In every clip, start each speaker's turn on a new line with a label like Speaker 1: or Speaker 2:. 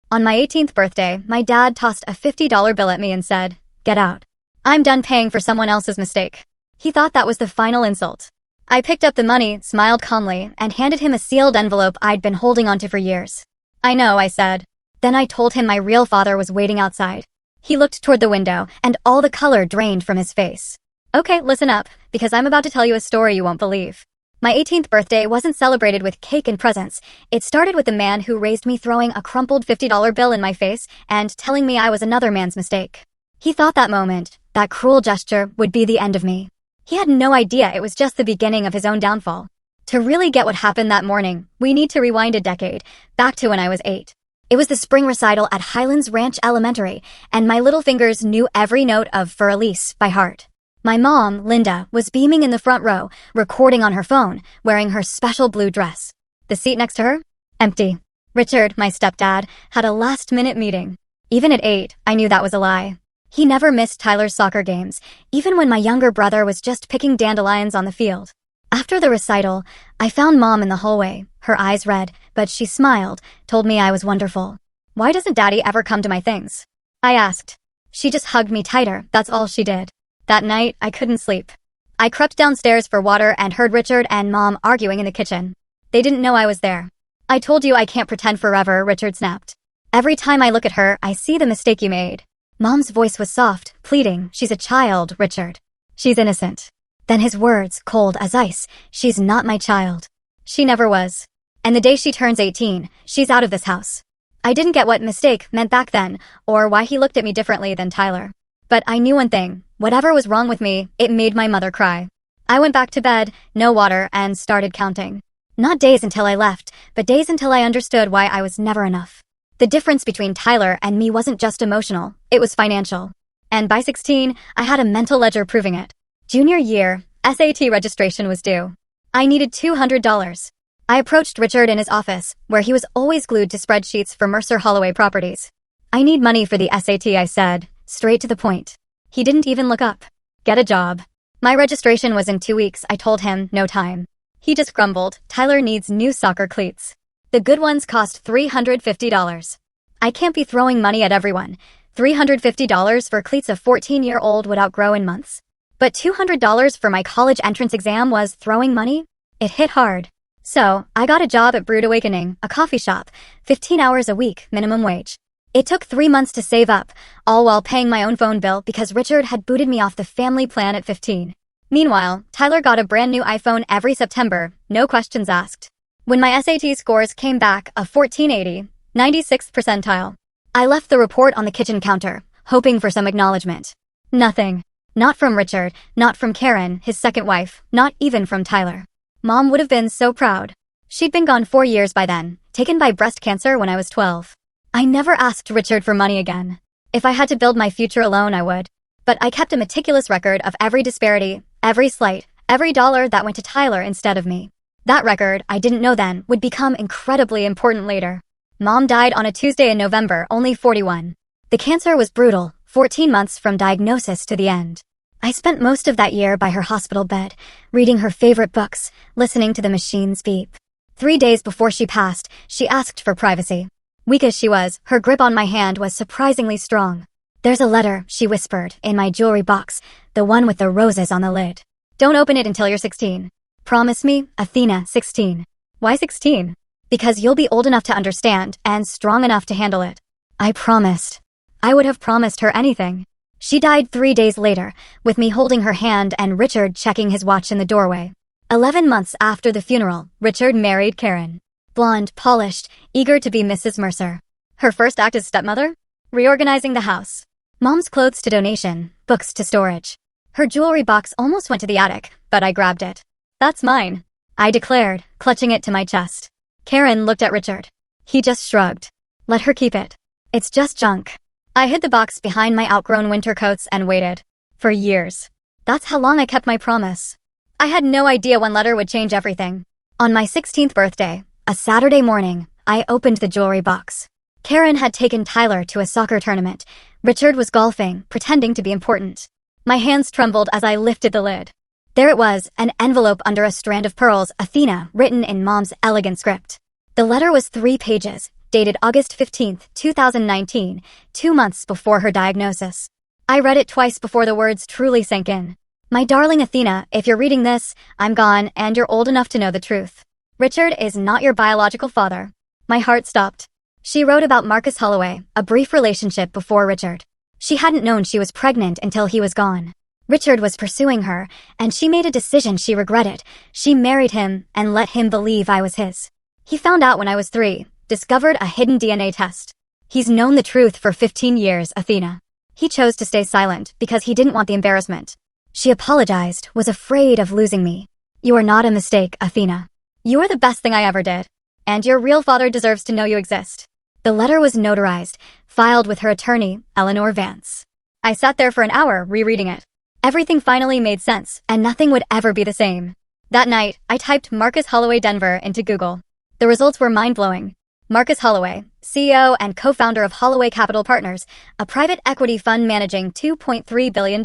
Speaker 1: On my 18th birthday, my dad tossed a $50 bill at me and said, "Get out. I'm done paying for someone else's mistake." He thought that was the final insult. I picked up the money, smiled calmly, and handed him a sealed envelope I'd been holding onto for years. "I know," I said. Then I told him my real father was waiting outside. He looked toward the window, and all the color drained from his face. "Okay, listen up, because I'm about to tell you a story you won't believe." My 18th birthday wasn't celebrated with cake and presents. It started with the man who raised me throwing a crumpled $50 bill in my face and telling me I was another man's mistake. He thought that moment, that cruel gesture, would be the end of me. He had no idea it was just the beginning of his own downfall. To really get what happened that morning, we need to rewind a decade, back to when I was 8. It was the spring recital at Highlands Ranch Elementary, and my little fingers knew every note of For Elise by heart. My mom, Linda, was beaming in the front row, recording on her phone, wearing her special blue dress. The seat next to her? Empty. Richard, my stepdad, had a last-minute meeting. Even at 8, I knew that was a lie. He never missed Tyler's soccer games, even when my younger brother was just picking dandelions on the field. After the recital, I found Mom in the hallway, her eyes red, but she smiled, told me I was wonderful. "Why doesn't Daddy ever come to my things?" I asked. She just hugged me tighter, that's all she did. That night, I couldn't sleep. I crept downstairs for water and heard Richard and Mom arguing in the kitchen. They didn't know I was there. "I told you I can't pretend forever," Richard snapped. "Every time I look at her, I see the mistake you made." Mom's voice was soft, pleading. "She's a child, Richard. She's innocent." Then his words, cold as ice. "She's not my child." She never was. And the day she turns 18, she's out of this house. I didn't get what mistake meant back then, or why he looked at me differently than Tyler. But I knew one thing. Whatever was wrong with me, it made my mother cry. I went back to bed, no water, and started counting. Not days until I left, but days until I understood why I was never enough. The difference between Tyler and me wasn't just emotional, it was financial. And by 16, I had a mental ledger proving it. Junior year, SAT registration was due. I needed $200. I approached Richard in his office, where he was always glued to spreadsheets for Mercer Holloway Properties. "I need money for the SAT," I said, straight to the point. He didn't even look up. "Get a job." My registration was in 2 weeks, I told him, no time. He just grumbled, "Tyler needs new soccer cleats. The good ones cost $350. I can't be throwing money at everyone. $350 for cleats a 14-year-old would outgrow in months. But $200 for my college entrance exam was throwing money? It hit hard. So, I got a job at Brewed Awakening, a coffee shop, 15 hours a week, minimum wage. It took 3 months to save up, all while paying my own phone bill because Richard had booted me off the family plan at 15. Meanwhile, Tyler got a brand new iPhone every September, no questions asked. When my SAT scores came back a 1480, 96th percentile, I left the report on the kitchen counter, hoping for some acknowledgement. Nothing. Not from Richard, not from Karen, his second wife, not even from Tyler. Mom would have been so proud. She'd been gone 4 years by then, taken by breast cancer when I was 12. I never asked Richard for money again. If I had to build my future alone, I would. But I kept a meticulous record of every disparity, every slight, every dollar that went to Tyler instead of me. That record, I didn't know then, would become incredibly important later. Mom died on a Tuesday in November, only 41. The cancer was brutal, 14 months from diagnosis to the end. I spent most of that year by her hospital bed, reading her favorite books, listening to the machines beep. 3 days before she passed, she asked for privacy. Weak as she was, her grip on my hand was surprisingly strong. "There's a letter," she whispered, "in my jewelry box, the one with the roses on the lid. Don't open it until you're 16. Promise me, Athena, 16. Why 16? Because you'll be old enough to understand and strong enough to handle it." I promised. I would have promised her anything. She died 3 days later, with me holding her hand and Richard checking his watch in the doorway. 11 months after the funeral, Richard married Karen. Blonde, polished, eager to be Mrs. Mercer. Her first act as stepmother? Reorganizing the house. Mom's clothes to donation, books to storage. Her jewelry box almost went to the attic, but I grabbed it. "That's mine," I declared, clutching it to my chest. Karen looked at Richard. He just shrugged. "Let her keep it. It's just junk." I hid the box behind my outgrown winter coats and waited. For years. That's how long I kept my promise. I had no idea one letter would change everything. On my 16th birthday, a Saturday morning, I opened the jewelry box. Karen had taken Tyler to a soccer tournament. Richard was golfing, pretending to be important. My hands trembled as I lifted the lid. There it was, an envelope under a strand of pearls, Athena, written in Mom's elegant script. The letter was 3 pages, dated August 15, 2019, 2 months before her diagnosis. I read it twice before the words truly sank in. My darling Athena, if you're reading this, I'm gone and you're old enough to know the truth. Richard is not your biological father. My heart stopped. She wrote about Marcus Holloway, a brief relationship before Richard. She hadn't known she was pregnant until he was gone. Richard was pursuing her, and she made a decision she regretted. She married him and let him believe I was his. He found out when I was 3, discovered a hidden DNA test. He's known the truth for 15 years, Athena. He chose to stay silent because he didn't want the embarrassment. She apologized, was afraid of losing me. You are not a mistake, Athena. You are the best thing I ever did. And your real father deserves to know you exist. The letter was notarized, filed with her attorney, Eleanor Vance. I sat there for an hour rereading it. Everything finally made sense, and nothing would ever be the same. That night, I typed Marcus Holloway Denver into Google. The results were mind-blowing. Marcus Holloway, CEO and co-founder of Holloway Capital Partners, a private equity fund managing $2.3 billion.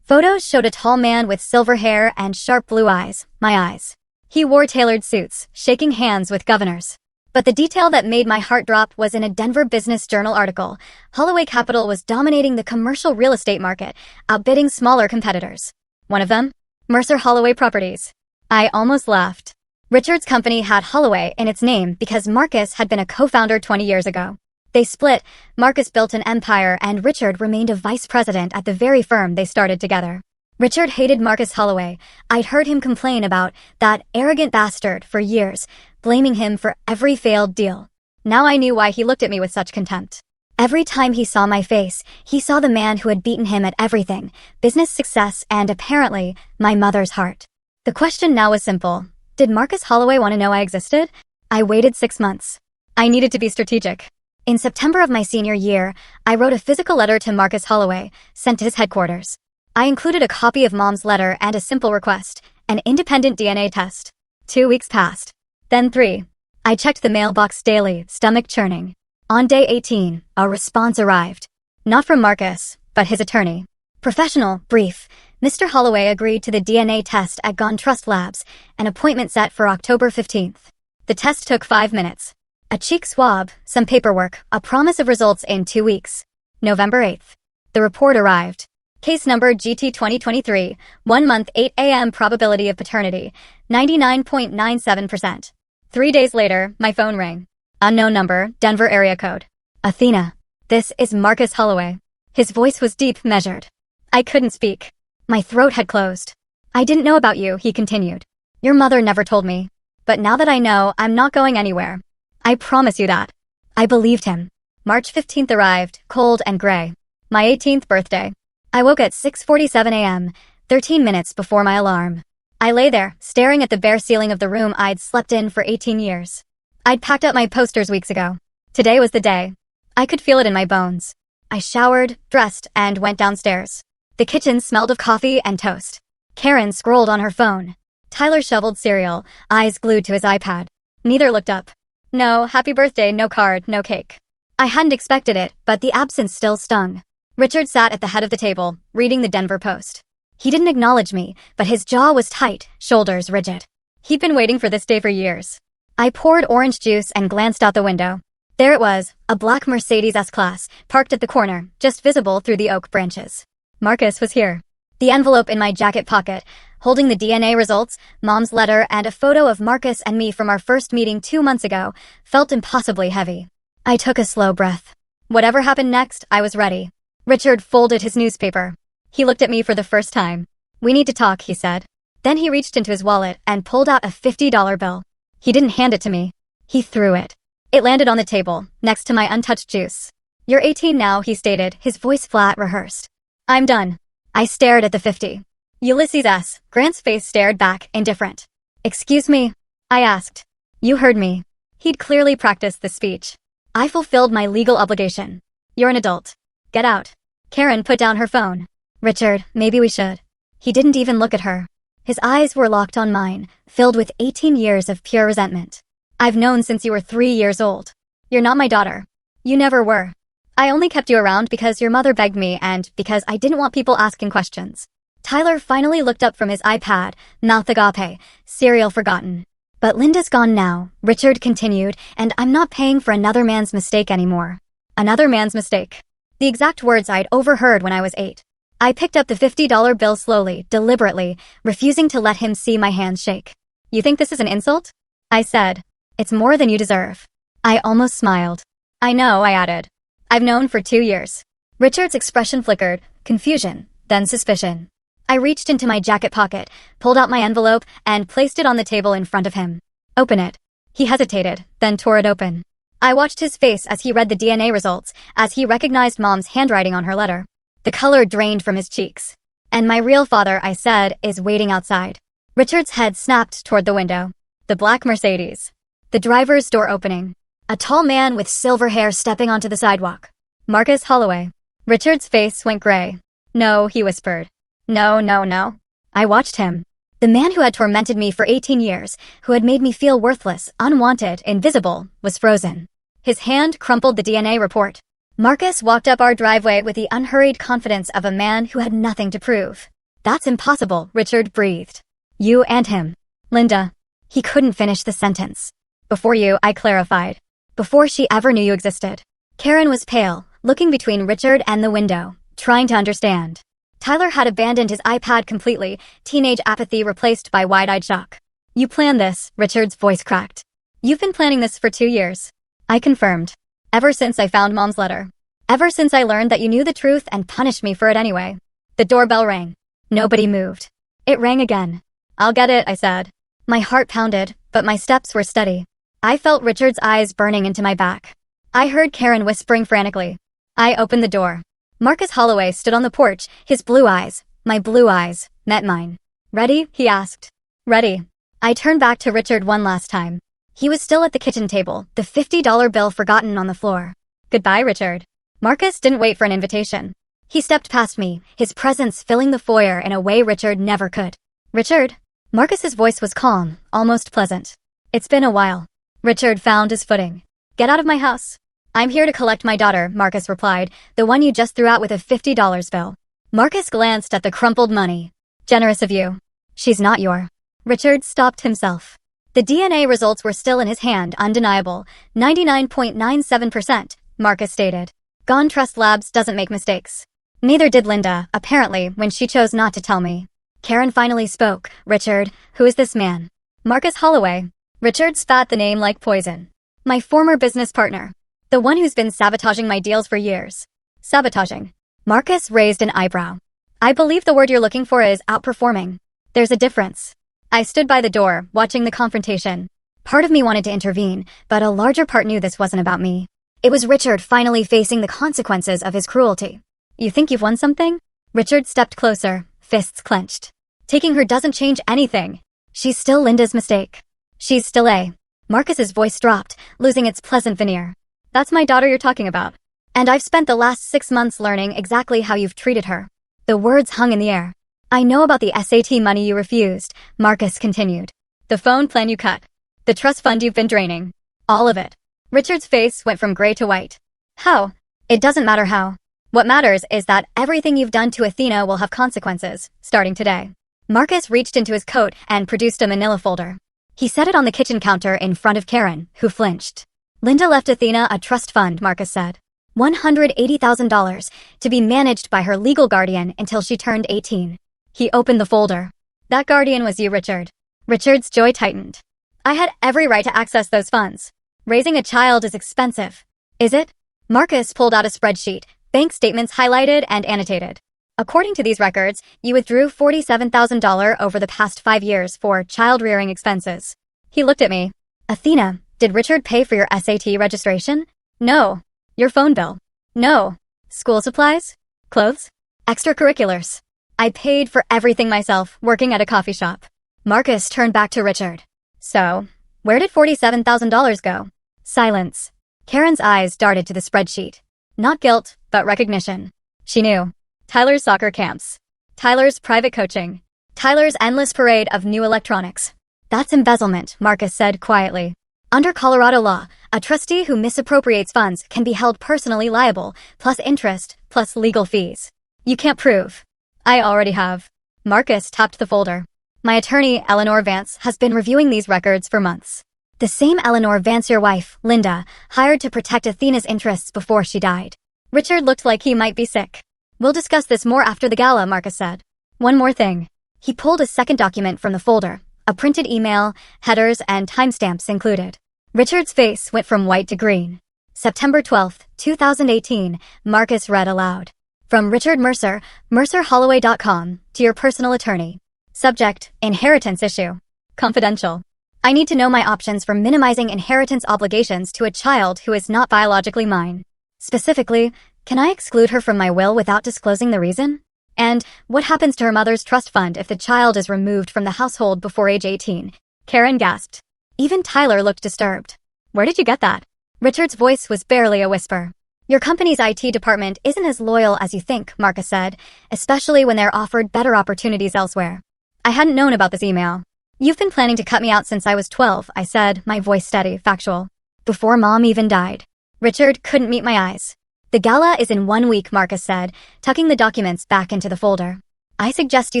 Speaker 1: Photos showed a tall man with silver hair and sharp blue eyes, my eyes. He wore tailored suits, shaking hands with governors. But the detail that made my heart drop was in a Denver Business Journal article. Holloway Capital was dominating the commercial real estate market, outbidding smaller competitors. One of them? Mercer Holloway Properties. I almost laughed. Richard's company had Holloway in its name because Marcus had been a co-founder 20 years ago. They split, Marcus built an empire, and Richard remained a vice president at the very firm they started together. Richard hated Marcus Holloway. I'd heard him complain about that arrogant bastard for years, blaming him for every failed deal. Now I knew why he looked at me with such contempt. Every time he saw my face, he saw the man who had beaten him at everything, business success and, apparently, my mother's heart. The question now was simple. Did Marcus Holloway want to know I existed? I waited 6 months. I needed to be strategic. In September of my senior year, I wrote a physical letter to Marcus Holloway, sent to his headquarters. I included a copy of Mom's letter and a simple request, an independent DNA test. 2 weeks passed. Then 3. I checked the mailbox daily, stomach churning. On day 18, a response arrived. Not from Marcus, but his attorney. Professional, brief. Mr. Holloway agreed to the DNA test at Gone Trust Labs, an appointment set for October 15th. The test took 5 minutes. A cheek swab, some paperwork, a promise of results in 2 weeks. November 8th. The report arrived. Case number GT 2023, 1 month 8 a.m. probability of paternity, 99.97%. 3 days later, my phone rang. Unknown number, Denver area code. Athena. This is Marcus Holloway. His voice was deep, measured. I couldn't speak. My throat had closed. I didn't know about you, he continued. Your mother never told me. But now that I know, I'm not going anywhere. I promise you that. I believed him. March 15th arrived, cold and gray. My 18th birthday. I woke at 6:47 a.m., 13 minutes before my alarm. I lay there, staring at the bare ceiling of the room I'd slept in for 18 years. I'd packed up my posters weeks ago. Today was the day. I could feel it in my bones. I showered, dressed, and went downstairs. The kitchen smelled of coffee and toast. Karen scrolled on her phone. Tyler shoveled cereal, eyes glued to his iPad. Neither looked up. No, happy birthday, no card, no cake. I hadn't expected it, but the absence still stung. Richard sat at the head of the table, reading the Denver Post. He didn't acknowledge me, but his jaw was tight, shoulders rigid. He'd been waiting for this day for years. I poured orange juice and glanced out the window. There it was, a black Mercedes S-Class, parked at the corner, just visible through the oak branches. Marcus was here. The envelope in my jacket pocket, holding the DNA results, Mom's letter, and a photo of Marcus and me from our first meeting 2 months ago, felt impossibly heavy. I took a slow breath. Whatever happened next, I was ready. Richard folded his newspaper. He looked at me for the first time. We need to talk, he said. Then he reached into his wallet and pulled out a $50 bill. He didn't hand it to me. He threw it. It landed on the table, next to my untouched juice. You're 18 now, he stated, his voice flat, rehearsed. I'm done. I stared at the 50. Ulysses S. Grant's face stared back, indifferent. Excuse me? I asked. You heard me. He'd clearly practiced the speech. I fulfilled my legal obligation. You're an adult. Get out. Karen put down her phone. Richard, maybe we should. He didn't even look at her. His eyes were locked on mine, filled with 18 years of pure resentment. I've known since you were 3 years old. You're not my daughter. You never were. I only kept you around because your mother begged me and because I didn't want people asking questions. Tyler finally looked up from his iPad, mouth agape, cereal forgotten. But Linda's gone now, Richard continued, and I'm not paying for another man's mistake anymore. Another man's mistake. The exact words I'd overheard when I was 8. I picked up the $50 bill slowly, deliberately, refusing to let him see my hands shake. You think this is an insult? I said. It's more than you deserve. I almost smiled. I know, I added. I've known for 2 years. Richard's expression flickered, confusion, then suspicion. I reached into my jacket pocket, pulled out my envelope, and placed it on the table in front of him. Open it. He hesitated, then tore it open. I watched his face as he read the DNA results, as he recognized Mom's handwriting on her letter. The color drained from his cheeks. And my real father, I said, is waiting outside. Richard's head snapped toward the window. The black Mercedes. The driver's door opening. A tall man with silver hair stepping onto the sidewalk. Marcus Holloway. Richard's face went gray. No, he whispered. No, no, no. I watched him. The man who had tormented me for 18 years, who had made me feel worthless, unwanted, invisible, was frozen. His hand crumpled the DNA report. Marcus walked up our driveway with the unhurried confidence of a man who had nothing to prove. That's impossible, Richard breathed. You and him. Linda. He couldn't finish the sentence. Before you, I clarified. Before she ever knew you existed. Karen was pale, looking between Richard and the window, trying to understand. Tyler had abandoned his iPad completely, teenage apathy replaced by wide-eyed shock. You planned this, Richard's voice cracked. You've been planning this for 2 years. I confirmed. Ever since I found Mom's letter. Ever since I learned that you knew the truth and punished me for it anyway. The doorbell rang. Nobody moved. It rang again. I'll get it, I said. My heart pounded, but my steps were steady. I felt Richard's eyes burning into my back. I heard Karen whispering frantically. I opened the door. Marcus Holloway stood on the porch, his blue eyes, my blue eyes, met mine. Ready? He asked. Ready. I turned back to Richard one last time. He was still at the kitchen table, the $50 bill forgotten on the floor. Goodbye, Richard. Marcus didn't wait for an invitation. He stepped past me, his presence filling the foyer in a way Richard never could. Richard? Marcus's voice was calm, almost pleasant. It's been a while. Richard found his footing. Get out of my house. I'm here to collect my daughter, Marcus replied, the one you just threw out with a $50 bill. Marcus glanced at the crumpled money. Generous of you. She's not your. Richard stopped himself. The DNA results were still in his hand, undeniable. 99.97%, Marcus stated. Gone Trust Labs doesn't make mistakes. Neither did Linda, apparently, when she chose not to tell me. Karen finally spoke. Richard, who is this man? Marcus Holloway. Richard spat the name like poison. My former business partner. The one who's been sabotaging my deals for years. Sabotaging. Marcus raised an eyebrow. I believe the word you're looking for is outperforming. There's a difference. I stood by the door, watching the confrontation. Part of me wanted to intervene, but a larger part knew this wasn't about me. It was Richard finally facing the consequences of his cruelty. You think you've won something? Richard stepped closer, fists clenched. Taking her doesn't change anything. She's still Linda's mistake. She's still a. Marcus's voice dropped, losing its pleasant veneer. That's my daughter you're talking about. And I've spent the last 6 months learning exactly how you've treated her. The words hung in the air. I know about the SAT money you refused, Marcus continued. The phone plan you cut. The trust fund you've been draining. All of it. Richard's face went from gray to white. How? It doesn't matter how. What matters is that everything you've done to Athena will have consequences, starting today. Marcus reached into his coat and produced a manila folder. He set it on the kitchen counter in front of Karen, who flinched. Linda left Athena a trust fund, Marcus said. $180,000 to be managed by her legal guardian until she turned 18. He opened the folder. That guardian was you, Richard. Richard's joy tightened. I had every right to access those funds. Raising a child is expensive. Is it? Marcus pulled out a spreadsheet, bank statements highlighted and annotated. According to these records, you withdrew $47,000 over the past 5 years for child-rearing expenses. He looked at me. Athena, did Richard pay for your SAT registration? No. Your phone bill? No. School supplies? Clothes? Extracurriculars? I paid for everything myself, working at a coffee shop. Marcus turned back to Richard. So, where did $47,000 go? Silence. Karen's eyes darted to the spreadsheet. Not guilt, but recognition. She knew. Tyler's soccer camps. Tyler's private coaching. Tyler's endless parade of new electronics. That's embezzlement, Marcus said quietly. Under Colorado law, a trustee who misappropriates funds can be held personally liable, plus interest, plus legal fees. You can't prove. I already have. Marcus tapped the folder. My attorney, Eleanor Vance, has been reviewing these records for months. The same Eleanor Vance your wife, Linda, hired to protect Athena's interests before she died. Richard looked like he might be sick. We'll discuss this more after the gala, Marcus said. One more thing. He pulled a second document from the folder, a printed email, headers, and timestamps included. Richard's face went from white to green. September 12, 2018, Marcus read aloud. From Richard Mercer, mercerholloway.com, to your personal attorney. Subject, inheritance issue. Confidential. I need to know my options for minimizing inheritance obligations to a child who is not biologically mine. Specifically, can I exclude her from my will without disclosing the reason? And what happens to her mother's trust fund if the child is removed from the household before age 18? Karen gasped. Even Tyler looked disturbed. Where did you get that? Richard's voice was barely a whisper. Your company's IT department isn't as loyal as you think, Marcus said, especially when they're offered better opportunities elsewhere. I hadn't known about this email. You've been planning to cut me out since I was 12, I said, my voice steady, factual. Before Mom even died. Richard couldn't meet my eyes. The gala is in 1 week, Marcus said, tucking the documents back into the folder. I suggest you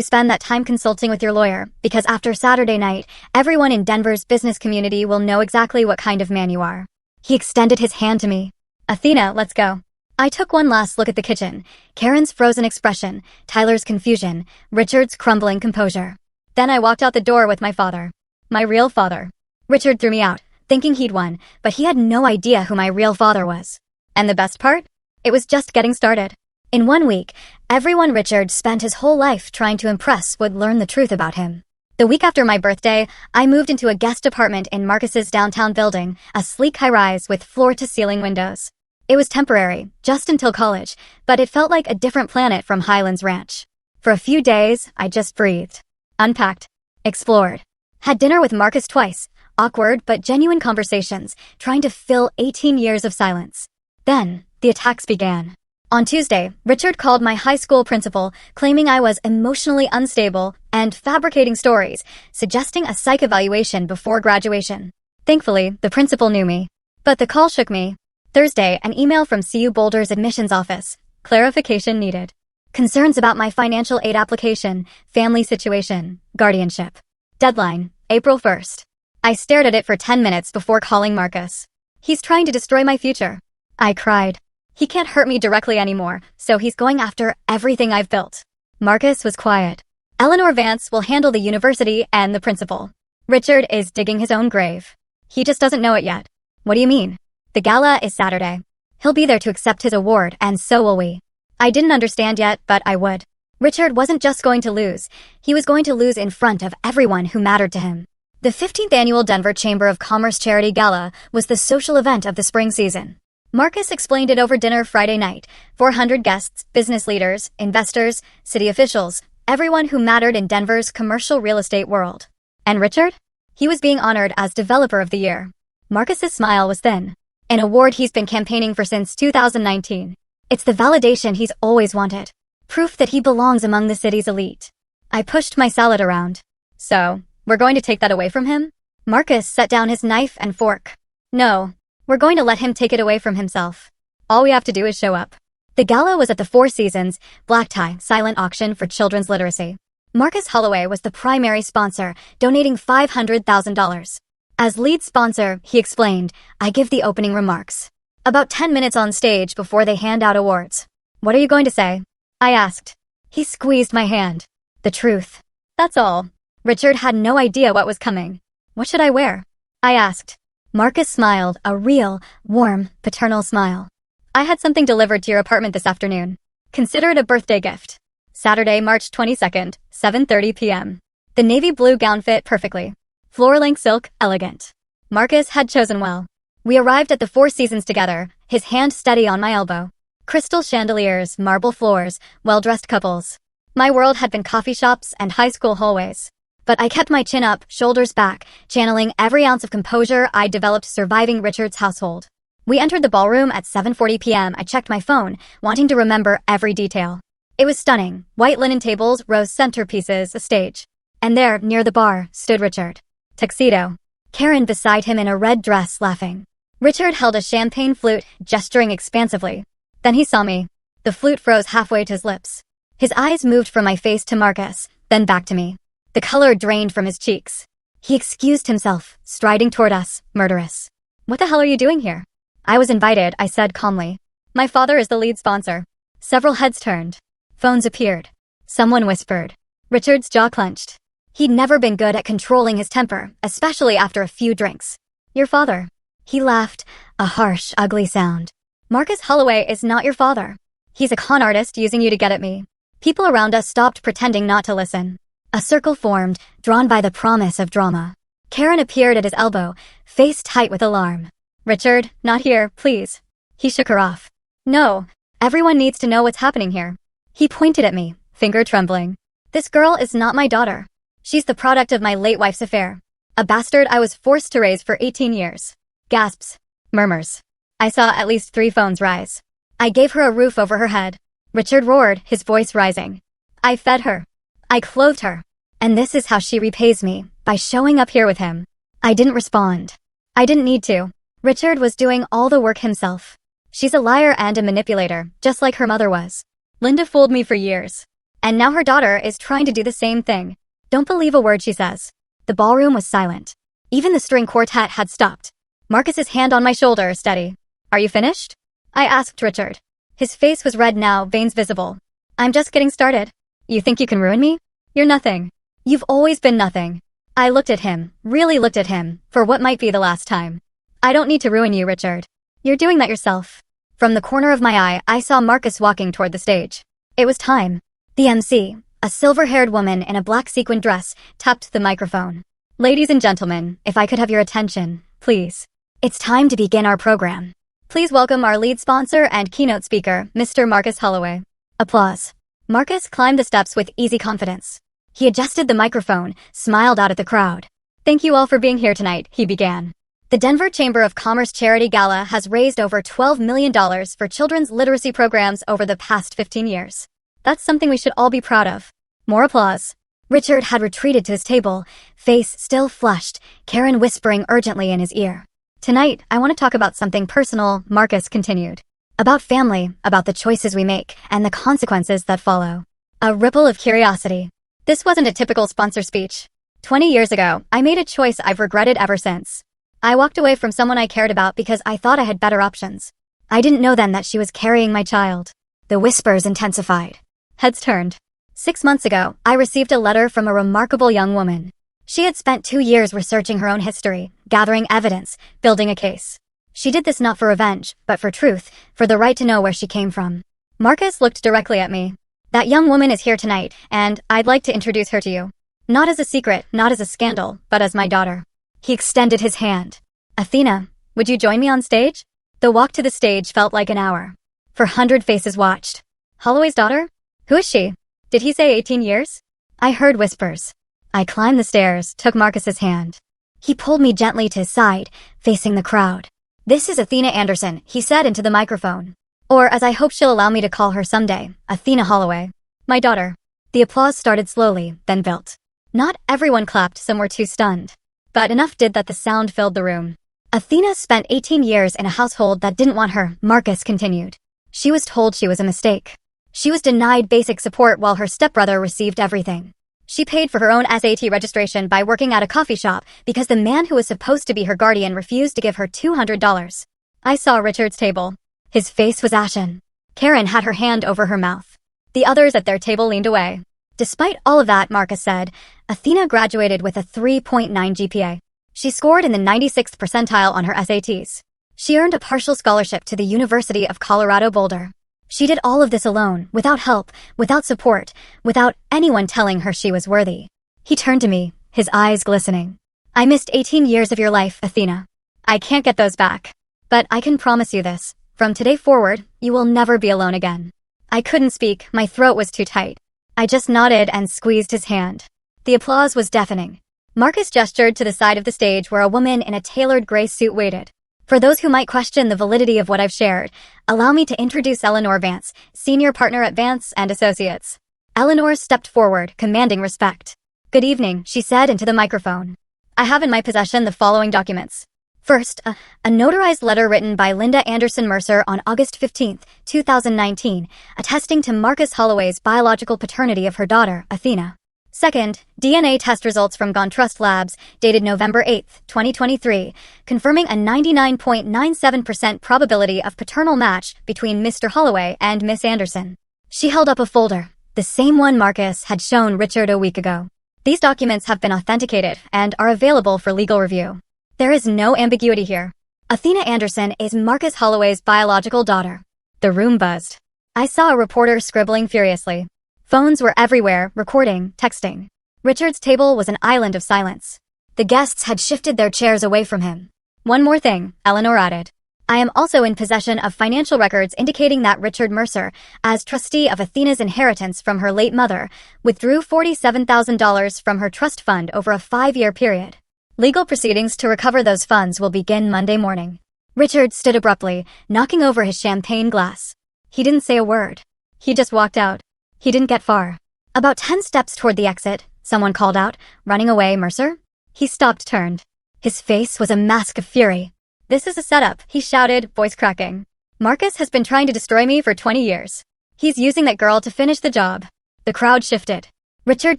Speaker 1: spend that time consulting with your lawyer, because after Saturday night, everyone in Denver's business community will know exactly what kind of man you are. He extended his hand to me. Athena, let's go. I took one last look at the kitchen, Karen's frozen expression, Tyler's confusion, Richard's crumbling composure. Then I walked out the door with my father. My real father. Richard threw me out, thinking he'd won, but he had no idea who my real father was. And the best part? It was just getting started. In 1 week, everyone Richard spent his whole life trying to impress would learn the truth about him. The week after my birthday, I moved into a guest apartment in Marcus's downtown building, a sleek high-rise with floor-to-ceiling windows. It was temporary, just until college, but it felt like a different planet from Highlands Ranch. For a few days, I just breathed. Unpacked. Explored. Had dinner with Marcus twice, awkward but genuine conversations, trying to fill 18 years of silence. Then, the attacks began. On Tuesday, Richard called my high school principal, claiming I was emotionally unstable and fabricating stories, suggesting a psych evaluation before graduation. Thankfully, the principal knew me. But the call shook me. Thursday, an email from CU Boulder's admissions office. Clarification needed. Concerns about my financial aid application, family situation, guardianship. Deadline, April 1st. I stared at it for 10 minutes before calling Marcus. He's trying to destroy my future. I cried. He can't hurt me directly anymore, so he's going after everything I've built. Marcus was quiet. Eleanor Vance will handle the university and the principal. Richard is digging his own grave. He just doesn't know it yet. What do you mean? The gala is Saturday. He'll be there to accept his award, and so will we. I didn't understand yet, but I would. Richard wasn't just going to lose. He was going to lose in front of everyone who mattered to him. The 15th annual Denver Chamber of Commerce Charity Gala was the social event of the spring season. Marcus explained it over dinner Friday night. 400 guests, business leaders, investors, city officials, everyone who mattered in Denver's commercial real estate world. And Richard? He was being honored as Developer of the Year. Marcus's smile was thin. An award he's been campaigning for since 2019. It's the validation he's always wanted. Proof that he belongs among the city's elite. I pushed my salad around. So, we're going to take that away from him? Marcus set down his knife and fork. No. We're going to let him take it away from himself. All we have to do is show up. The gala was at the Four Seasons, black tie, silent auction for children's literacy. Marcus Holloway was the primary sponsor, donating $500,000. As lead sponsor, he explained, I give the opening remarks. About 10 minutes on stage before they hand out awards. What are you going to say? I asked. He squeezed my hand. The truth. That's all. Richard had no idea what was coming. What should I wear? I asked. Marcus smiled, a real, warm, paternal smile. I had something delivered to your apartment this afternoon. Consider it a birthday gift. Saturday, March 22nd, 7:30 p.m. The navy blue gown fit perfectly. Floor-length silk, elegant. Marcus had chosen well. We arrived at the Four Seasons together, his hand steady on my elbow. Crystal chandeliers, marble floors, well-dressed couples. My world had been coffee shops and high school hallways. But I kept my chin up, shoulders back, channeling every ounce of composure I'd developed surviving Richard's household. We entered the ballroom at 7:40 p.m. I checked my phone, wanting to remember every detail. It was stunning. White linen tables, rose centerpieces, a stage. And there, near the bar, stood Richard. Tuxedo. Karen beside him in a red dress, laughing. Richard held a champagne flute, gesturing expansively. Then he saw me. The flute froze halfway to his lips. His eyes moved from my face to Marcus, then back to me. The color drained from his cheeks. He excused himself, striding toward us, murderous. What the hell are you doing here? I was invited, I said calmly. My father is the lead sponsor. Several heads turned. Phones appeared. Someone whispered. Richard's jaw clenched. He'd never been good at controlling his temper, especially after a few drinks. Your father. He laughed, a harsh, ugly sound. Marcus Holloway is not your father. He's a con artist using you to get at me. People around us stopped pretending not to listen. A circle formed, drawn by the promise of drama. Karen appeared at his elbow, face tight with alarm. Richard, not here, please. He shook her off. No, everyone needs to know what's happening here. He pointed at me, finger trembling. This girl is not my daughter. She's the product of my late wife's affair. A bastard I was forced to raise for 18 years. Gasps. Murmurs. I saw at least 3 phones rise. I gave her a roof over her head. Richard roared, his voice rising. I fed her. I clothed her. And this is how she repays me, by showing up here with him. I didn't respond. I didn't need to. Richard was doing all the work himself. She's a liar and a manipulator, just like her mother was. Linda fooled me for years. And now her daughter is trying to do the same thing. Don't believe a word she says. The ballroom was silent. Even the string quartet had stopped. Marcus's hand on my shoulder, steady. Are you finished? I asked Richard. His face was red now, veins visible. I'm just getting started. You think you can ruin me? You're nothing. You've always been nothing. I looked at him, really looked at him, for what might be the last time. I don't need to ruin you, Richard. You're doing that yourself. From the corner of my eye, I saw Marcus walking toward the stage. It was time. The MC, a silver-haired woman in a black sequin dress, tapped the microphone. Ladies and gentlemen, if I could have your attention, please. It's time to begin our program. Please welcome our lead sponsor and keynote speaker, Mr. Marcus Holloway. Applause. Marcus climbed the steps with easy confidence. He adjusted the microphone, smiled out at the crowd. Thank you all for being here tonight, he began. The Denver Chamber of Commerce Charity Gala has raised over $12 million for children's literacy programs over the past 15 years. That's something we should all be proud of. More applause. Richard had retreated to his table, face still flushed, Karen whispering urgently in his ear. Tonight, I want to talk about something personal, Marcus continued. About family, about the choices we make, and the consequences that follow. A ripple of curiosity. This wasn't a typical sponsor speech. 20 years ago, I made a choice I've regretted ever since. I walked away from someone I cared about because I thought I had better options. I didn't know then that she was carrying my child. The whispers intensified. Heads turned. 6 months ago, I received a letter from a remarkable young woman. She had spent 2 years researching her own history, gathering evidence, building a case. She did this not for revenge, but for truth, for the right to know where she came from. Marcus looked directly at me. That young woman is here tonight, and I'd like to introduce her to you. Not as a secret, not as a scandal, but as my daughter. He extended his hand. Athena, would you join me on stage? The walk to the stage felt like an hour. 400 faces watched. Holloway's daughter? Who is she? Did he say 18 years? I heard whispers. I climbed the stairs, took Marcus's hand. He pulled me gently to his side, facing the crowd. This is Athena Anderson, he said into the microphone. Or, as I hope she'll allow me to call her someday, Athena Holloway. My daughter. The applause started slowly, then built. Not everyone clapped, some were too stunned. But enough did that the sound filled the room. Athena spent 18 years in a household that didn't want her, Marcus continued. She was told she was a mistake. She was denied basic support while her stepbrother received everything. She paid for her own SAT registration by working at a coffee shop because the man who was supposed to be her guardian refused to give her $200. I saw Richard's table. His face was ashen. Karen had her hand over her mouth. The others at their table leaned away. Despite all of that, Marcus said, Athena graduated with a 3.9 GPA. She scored in the 96th percentile on her SATs. She earned a partial scholarship to the University of Colorado Boulder. She did all of this alone, without help, without support, without anyone telling her she was worthy. He turned to me, his eyes glistening. I missed 18 years of your life, Athena. I can't get those back. But I can promise you this. From today forward, you will never be alone again. I couldn't speak, my throat was too tight. I just nodded and squeezed his hand. The applause was deafening. Marcus gestured to the side of the stage where a woman in a tailored gray suit waited. For those who might question the validity of what I've shared, allow me to introduce Eleanor Vance, senior partner at Vance and Associates. Eleanor stepped forward, commanding respect. Good evening, she said into the microphone. I have in my possession the following documents. First, a notarized letter written by Linda Anderson Mercer on August 15, 2019, attesting to Marcus Holloway's biological paternity of her daughter, Athena. Second, DNA test results from GonTrust Labs, dated November 8, 2023, confirming a 99.97% probability of paternal match between Mr. Holloway and Miss Anderson. She held up a folder, the same one Marcus had shown Richard a week ago. These documents have been authenticated and are available for legal review. There is no ambiguity here. Athena Anderson is Marcus Holloway's biological daughter. The room buzzed. I saw a reporter scribbling furiously. Phones were everywhere, recording, texting. Richard's table was an island of silence. The guests had shifted their chairs away from him. One more thing, Eleanor added. I am also in possession of financial records indicating that Richard Mercer, as trustee of Athena's inheritance from her late mother, withdrew $47,000 from her trust fund over a 5-year period. Legal proceedings to recover those funds will begin Monday morning. Richard stood abruptly, knocking over his champagne glass. He didn't say a word. He just walked out. He didn't get far. About 10 steps toward the exit, someone called out, "Running away, Mercer?" He stopped, turned. His face was a mask of fury. "This is a setup," he shouted, voice cracking. "Marcus has been trying to destroy me for 20 years. He's using that girl to finish the job." The crowd shifted. Richard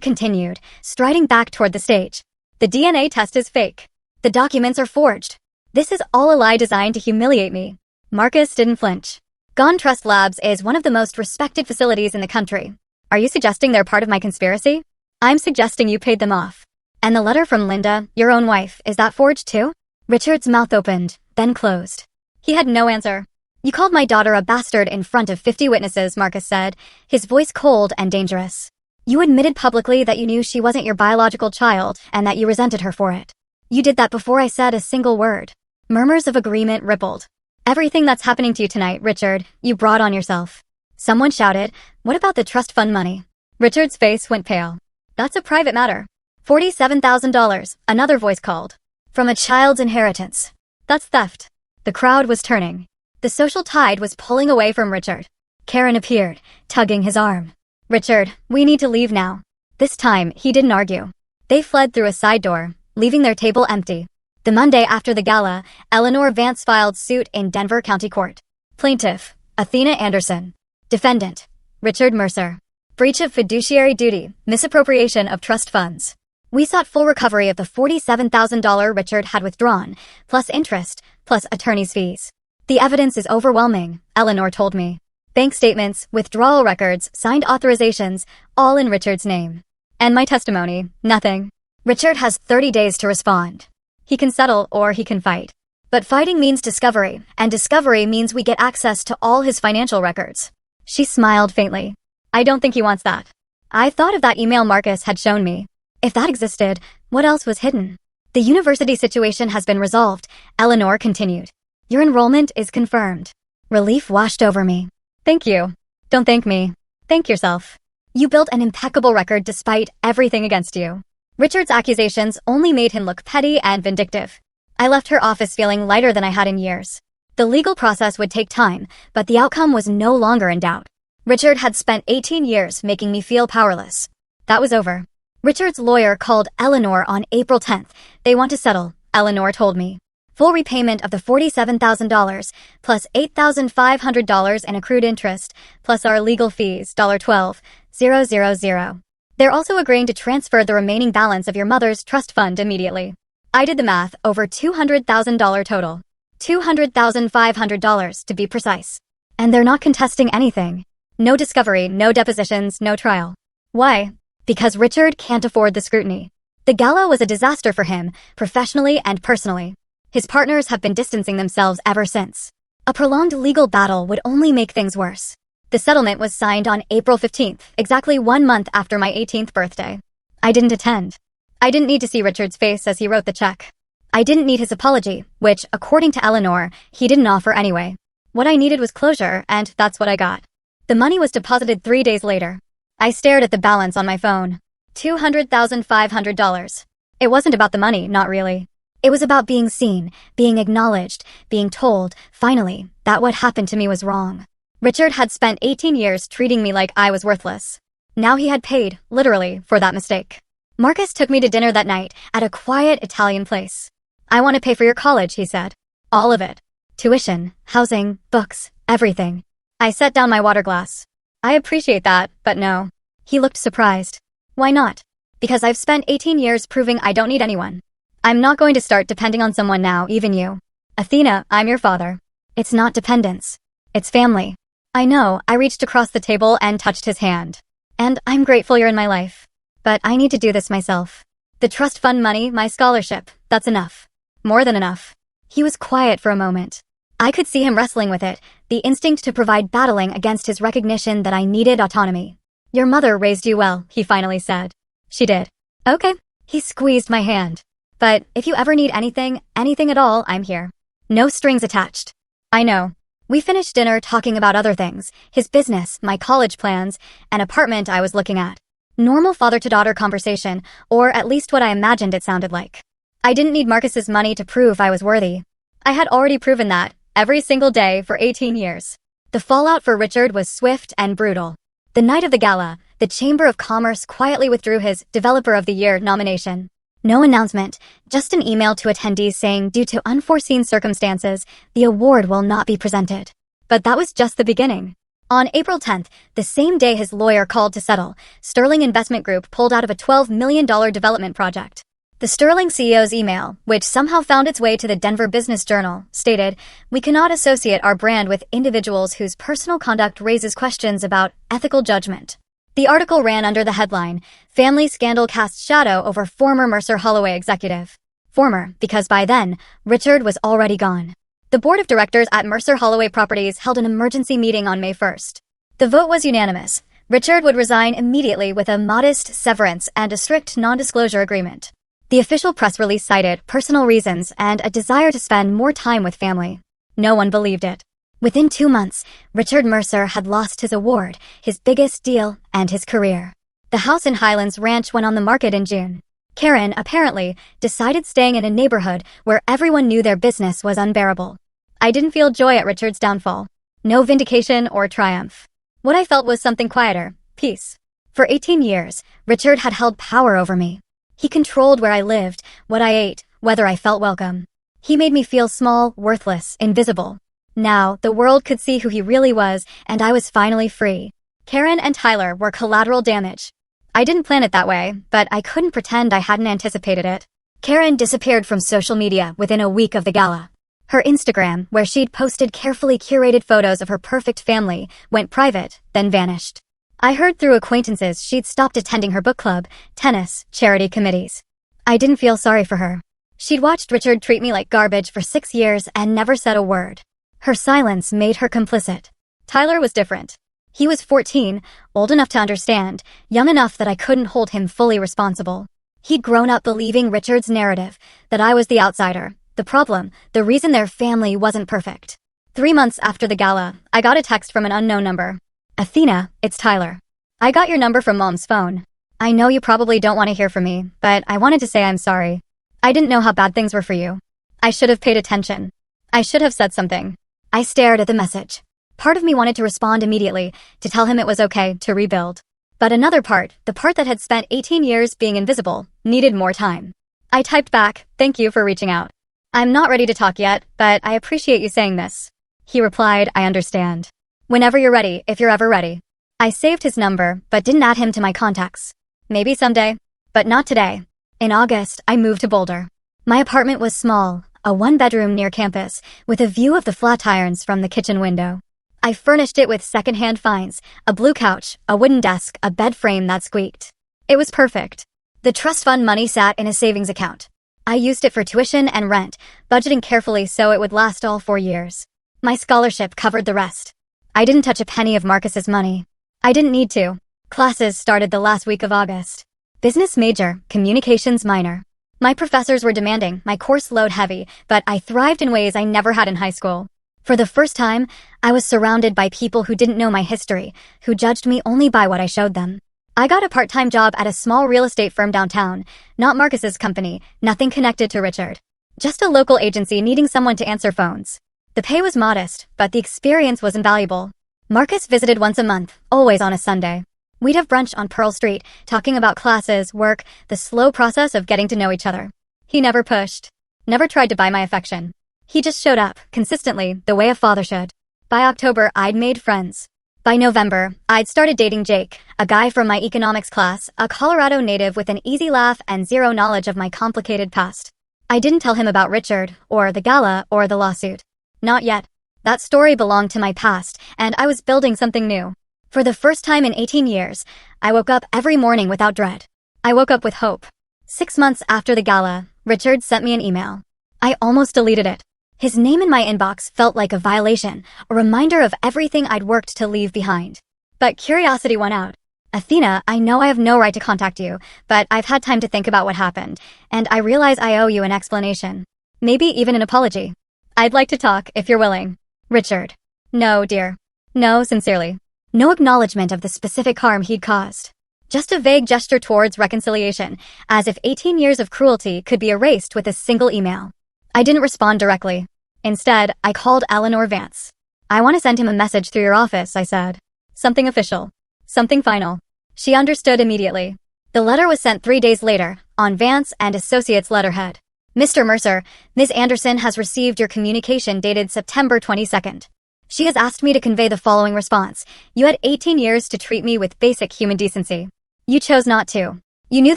Speaker 1: continued, striding back toward the stage. "The DNA test is fake. The documents are forged. This is all a lie designed to humiliate me." Marcus didn't flinch. GonTrust Labs is one of the most respected facilities in the country. Are you suggesting they're part of my conspiracy? I'm suggesting you paid them off. And the letter from Linda, your own wife, is that forged too? Richard's mouth opened, then closed. He had no answer. "You called my daughter a bastard in front of 50 witnesses," Marcus said, his voice cold and dangerous. "You admitted publicly that you knew she wasn't your biological child and that you resented her for it. You did that before I said a single word." Murmurs of agreement rippled. "Everything that's happening to you tonight, Richard, you brought on yourself." Someone shouted, "What about the trust fund money?" Richard's face went pale. "That's a private matter." $47,000, another voice called. "From a child's inheritance. That's theft." The crowd was turning. The social tide was pulling away from Richard. Karen appeared, tugging his arm. "Richard, we need to leave now." This time, he didn't argue. They fled through a side door, leaving their table empty. The Monday after the gala, Eleanor Vance filed suit in Denver County Court. Plaintiff, Athena Anderson. Defendant, Richard Mercer. Breach of fiduciary duty, misappropriation of trust funds. We sought full recovery of the $47,000 Richard had withdrawn, plus interest, plus attorney's fees. The evidence is overwhelming, Eleanor told me. Bank statements, withdrawal records, signed authorizations, all in Richard's name. And my testimony, nothing. Richard has 30 days to respond. He can settle or he can fight. But fighting means discovery, and discovery means we get access to all his financial records. She smiled faintly. I don't think he wants that. I thought of that email Marcus had shown me. If that existed, what else was hidden? The university situation has been resolved, Eleanor continued. Your enrollment is confirmed. Relief washed over me. Thank you. Don't thank me. Thank yourself. You built an impeccable record despite everything against you. Richard's accusations only made him look petty and vindictive. I left her office feeling lighter than I had in years. The legal process would take time, but the outcome was no longer in doubt. Richard had spent 18 years making me feel powerless. That was over. Richard's lawyer called Eleanor on April 10th. They want to settle, Eleanor told me. Full repayment of the $47,000, plus $8,500 in accrued interest, plus our legal fees, $12,000. They're also agreeing to transfer the remaining balance of your mother's trust fund immediately. I did the math, over $200,000 total. $200,500 to be precise. And they're not contesting anything. No discovery, no depositions, no trial. Why? Because Richard can't afford the scrutiny. The gala was a disaster for him, professionally and personally. His partners have been distancing themselves ever since. A prolonged legal battle would only make things worse. The settlement was signed on April 15th, exactly 1 month after my 18th birthday. I didn't attend. I didn't need to see Richard's face as he wrote the check. I didn't need his apology, which, according to Eleanor, he didn't offer anyway. What I needed was closure, and that's what I got. The money was deposited 3 days later. I stared at the balance on my phone. $200,500. It wasn't about the money, not really. It was about being seen, being acknowledged, being told, finally, that what happened to me was wrong. Richard had spent 18 years treating me like I was worthless. Now he had paid, literally, for that mistake. Marcus took me to dinner that night at a quiet Italian place. I want to pay for your college, he said. All of it. Tuition, housing, books, everything. I set down my water glass. I appreciate that, but no. He looked surprised. Why not? Because I've spent 18 years proving I don't need anyone. I'm not going to start depending on someone now, even you. Athena, I'm your father. It's not dependence. It's family. I know, I reached across the table and touched his hand. And I'm grateful you're in my life. But I need to do this myself. The trust fund money, my scholarship, that's enough. More than enough. He was quiet for a moment. I could see him wrestling with it, the instinct to provide battling against his recognition that I needed autonomy. Your mother raised you well, he finally said. She did. Okay. He squeezed my hand. But if you ever need anything at all, I'm here. No strings attached. I know. We finished dinner talking about other things, his business, my college plans, an apartment I was looking at. Normal father-to-daughter conversation, or at least what I imagined it sounded like. I didn't need Marcus's money to prove I was worthy. I had already proven that, every single day for 18 years. The fallout for Richard was swift and brutal. The night of the gala, the Chamber of Commerce quietly withdrew his Developer of the Year nomination. No announcement, just an email to attendees saying due to unforeseen circumstances, the award will not be presented. But that was just the beginning. On April 10th, the same day his lawyer called to settle, Sterling Investment Group pulled out of a $12 million development project. The Sterling CEO's email, which somehow found its way to the Denver Business Journal, stated, "We cannot associate our brand with individuals whose personal conduct raises questions about ethical judgment." The article ran under the headline, "Family Scandal Casts Shadow Over Former Mercer Holloway Executive." Former, because by then, Richard was already gone. The board of directors at Mercer Holloway Properties held an emergency meeting on May 1st. The vote was unanimous. Richard would resign immediately with a modest severance and a strict non-disclosure agreement. The official press release cited personal reasons and a desire to spend more time with family. No one believed it. Within 2 months, Richard Mercer had lost his award, his biggest deal, and his career. The house in Highlands Ranch went on the market in June. Karen, apparently, decided staying in a neighborhood where everyone knew their business was unbearable. I didn't feel joy at Richard's downfall. No vindication or triumph. What I felt was something quieter, peace. For 18 years, Richard had held power over me. He controlled where I lived, what I ate, whether I felt welcome. He made me feel small, worthless, invisible. Now, the world could see who he really was, and I was finally free. Karen and Tyler were collateral damage. I didn't plan it that way, but I couldn't pretend I hadn't anticipated it. Karen disappeared from social media within a week of the gala. Her Instagram, where she'd posted carefully curated photos of her perfect family, went private, then vanished. I heard through acquaintances she'd stopped attending her book club, tennis, charity committees. I didn't feel sorry for her. She'd watched Richard treat me like garbage for 6 years and never said a word. Her silence made her complicit. Tyler was different. He was 14, old enough to understand, young enough that I couldn't hold him fully responsible. He'd grown up believing Richard's narrative, that I was the outsider, the problem, the reason their family wasn't perfect. 3 months after the gala, I got a text from an unknown number. "Athena, it's Tyler. I got your number from Mom's phone. I know you probably don't want to hear from me, but I wanted to say I'm sorry. I didn't know how bad things were for you. I should have paid attention. I should have said something." I stared at the message. Part of me wanted to respond immediately, to tell him it was okay to rebuild. But another part, the part that had spent 18 years being invisible, needed more time. I typed back, "Thank you for reaching out. I'm not ready to talk yet, but I appreciate you saying this." He replied, "I understand. Whenever you're ready, if you're ever ready." I saved his number, but didn't add him to my contacts. Maybe someday, but not today. In August, I moved to Boulder. My apartment was small, a 1-bedroom near campus, with a view of the Flatirons from the kitchen window. I furnished it with secondhand finds, a blue couch, a wooden desk, a bed frame that squeaked. It was perfect. The trust fund money sat in a savings account. I used it for tuition and rent, budgeting carefully so it would last all 4 years. My scholarship covered the rest. I didn't touch a penny of Marcus's money. I didn't need to. Classes started the last week of August. Business major, communications minor. My professors were demanding, my course load heavy, but I thrived in ways I never had in high school. For the first time, I was surrounded by people who didn't know my history, who judged me only by what I showed them. I got a part-time job at a small real estate firm downtown, not Marcus's company, nothing connected to Richard. Just a local agency needing someone to answer phones. The pay was modest, but the experience was invaluable. Marcus visited once a month, always on a Sunday. We'd have brunch on Pearl Street, talking about classes, work, the slow process of getting to know each other. He never pushed. Never tried to buy my affection. He just showed up, consistently, the way a father should. By October, I'd made friends. By November, I'd started dating Jake, a guy from my economics class, a Colorado native with an easy laugh and zero knowledge of my complicated past. I didn't tell him about Richard, or the gala, or the lawsuit. Not yet. That story belonged to my past, and I was building something new. For the first time in 18 years, I woke up every morning without dread. I woke up with hope. 6 months after the gala, Richard sent me an email. I almost deleted it. His name in my inbox felt like a violation, a reminder of everything I'd worked to leave behind. But curiosity won out. Athena, I know I have no right to contact you, but I've had time to think about what happened, and I realize I owe you an explanation. Maybe even an apology. I'd like to talk if you're willing. Richard. No, dear. No, sincerely. No acknowledgement of the specific harm he'd caused. Just a vague gesture towards reconciliation, as if 18 years of cruelty could be erased with a single email. I didn't respond directly. Instead, I called Eleanor Vance. I want to send him a message through your office, I said. Something official. Something final. She understood immediately. The letter was sent 3 days later, on Vance and Associates letterhead. Mr. Mercer, Ms. Anderson has received your communication dated September 22nd. She has asked me to convey the following response. You had 18 years to treat me with basic human decency. You chose not to. You knew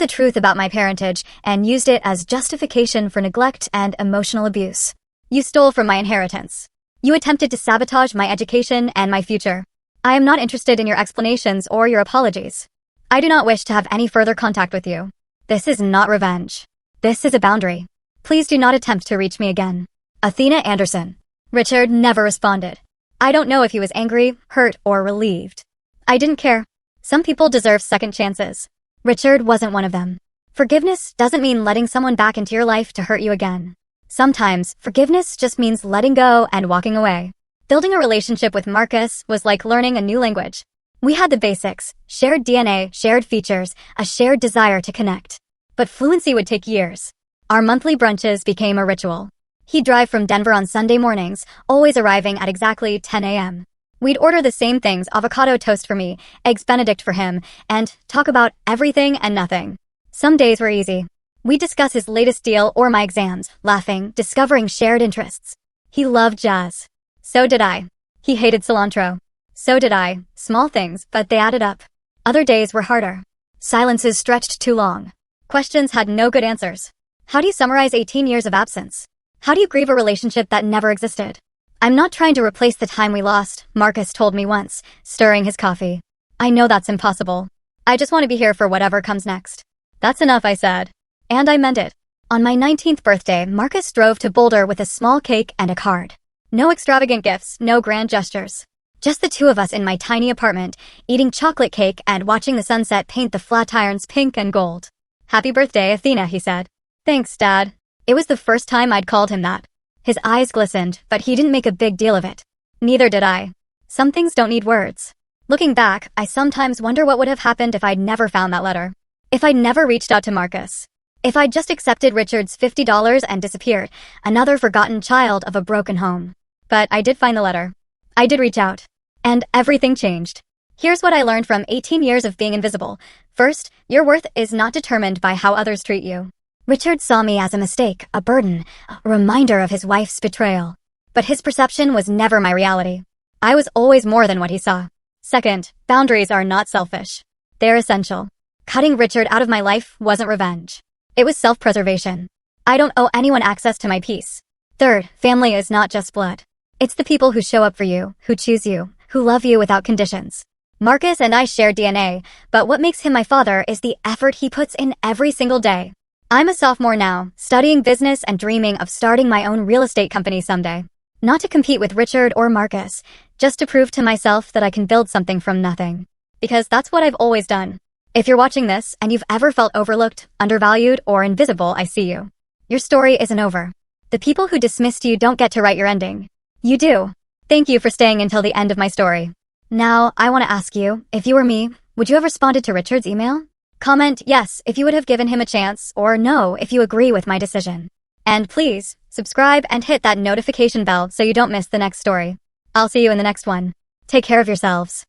Speaker 1: the truth about my parentage and used it as justification for neglect and emotional abuse. You stole from my inheritance. You attempted to sabotage my education and my future. I am not interested in your explanations or your apologies. I do not wish to have any further contact with you. This is not revenge. This is a boundary. Please do not attempt to reach me again. Athena Anderson. Richard never responded. I don't know if he was angry, hurt, or relieved. I didn't care. Some people deserve second chances. Richard wasn't one of them. Forgiveness doesn't mean letting someone back into your life to hurt you again. Sometimes, forgiveness just means letting go and walking away. Building a relationship with Marcus was like learning a new language. We had the basics, shared DNA, shared features, a shared desire to connect. But fluency would take years. Our monthly brunches became a ritual. He'd drive from Denver on Sunday mornings, always arriving at exactly 10 a.m. We'd order the same things, avocado toast for me, eggs Benedict for him, and talk about everything and nothing. Some days were easy. We'd discuss his latest deal or my exams, laughing, discovering shared interests. He loved jazz. So did I. He hated cilantro. So did I. Small things, but they added up. Other days were harder. Silences stretched too long. Questions had no good answers. How do you summarize 18 years of absence? How do you grieve a relationship that never existed? I'm not trying to replace the time we lost, Marcus told me once, stirring his coffee. I know that's impossible. I just want to be here for whatever comes next. That's enough, I said. And I meant it. On my 19th birthday, Marcus drove to Boulder with a small cake and a card. No extravagant gifts, no grand gestures. Just the two of us in my tiny apartment, eating chocolate cake and watching the sunset paint the Flatirons pink and gold. Happy birthday, Athena, he said. Thanks, Dad. It was the first time I'd called him that. His eyes glistened, but he didn't make a big deal of it. Neither did I. Some things don't need words. Looking back, I sometimes wonder what would have happened if I'd never found that letter. If I'd never reached out to Marcus. If I'd just accepted Richard's $50 and disappeared, another forgotten child of a broken home. But I did find the letter. I did reach out. And everything changed. Here's what I learned from 18 years of being invisible. First, your worth is not determined by how others treat you. Richard saw me as a mistake, a burden, a reminder of his wife's betrayal. But his perception was never my reality. I was always more than what he saw. Second, boundaries are not selfish. They're essential. Cutting Richard out of my life wasn't revenge. It was self-preservation. I don't owe anyone access to my peace. Third, family is not just blood. It's the people who show up for you, who choose you, who love you without conditions. Marcus and I share DNA, but what makes him my father is the effort he puts in every single day. I'm a sophomore now, studying business and dreaming of starting my own real estate company someday. Not to compete with Richard or Marcus, just to prove to myself that I can build something from nothing. Because that's what I've always done. If you're watching this and you've ever felt overlooked, undervalued, or invisible, I see you. Your story isn't over. The people who dismissed you don't get to write your ending. You do. Thank you for staying until the end of my story. Now, I want to ask you, if you were me, would you have responded to Richard's email? Comment yes if you would have given him a chance, or no if you agree with my decision. And please, subscribe and hit that notification bell so you don't miss the next story. I'll see you in the next one. Take care of yourselves.